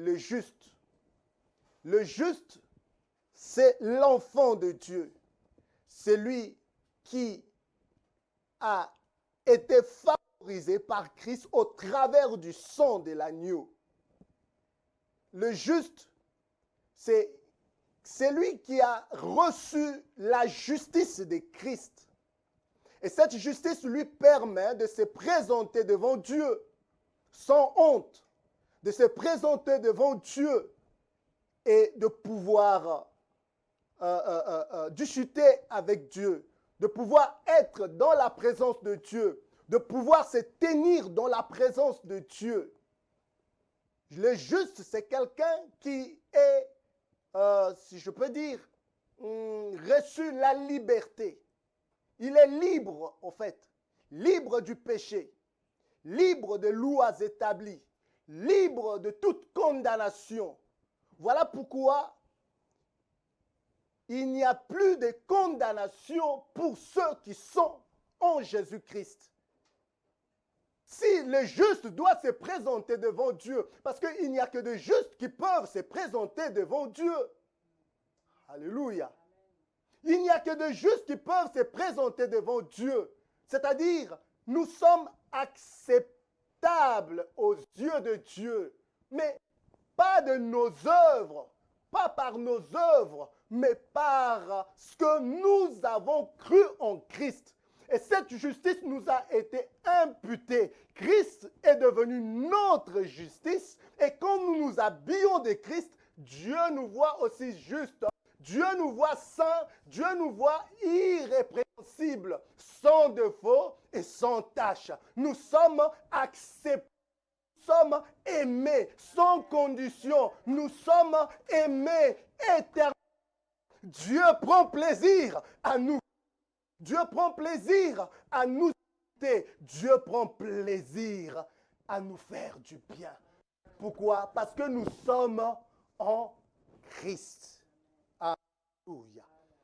le juste. Le juste, c'est l'enfant de Dieu. C'est lui qui a été favorisé par Christ au travers du sang de l'agneau. Le juste, c'est lui qui a reçu la justice de Christ. Et cette justice lui permet de se présenter devant Dieu sans honte, de se présenter devant Dieu et de pouvoir discuter avec Dieu, de pouvoir être dans la présence de Dieu, de pouvoir se tenir dans la présence de Dieu. Le juste, c'est quelqu'un qui est, si je peux dire, reçu la liberté. Il est libre, en fait, libre du péché, libre de lois établies, libre de toute condamnation. Voilà pourquoi il n'y a plus de condamnation pour ceux qui sont en Jésus-Christ. Si le juste doit se présenter devant Dieu, parce qu'il n'y a que de justes qui peuvent se présenter devant Dieu. Alléluia. Il n'y a que de justes qui peuvent se présenter devant Dieu. C'est-à-dire, nous sommes acceptables aux yeux de Dieu, mais pas de nos œuvres, pas par nos œuvres, mais par ce que nous avons cru en Christ. Et cette justice nous a été imputée. Christ est devenu notre justice. Et quand nous nous habillons de Christ, Dieu nous voit aussi justes. Dieu nous voit saints. Dieu nous voit irrépréhensibles, sans défaut et sans tache. Nous sommes acceptés. Nous sommes aimés sans condition. Nous sommes aimés éternellement. Dieu prend plaisir à nous. Dieu prend plaisir à nous aider. Dieu prend plaisir à nous faire du bien. Pourquoi? Parce que nous sommes en Christ. Alléluia.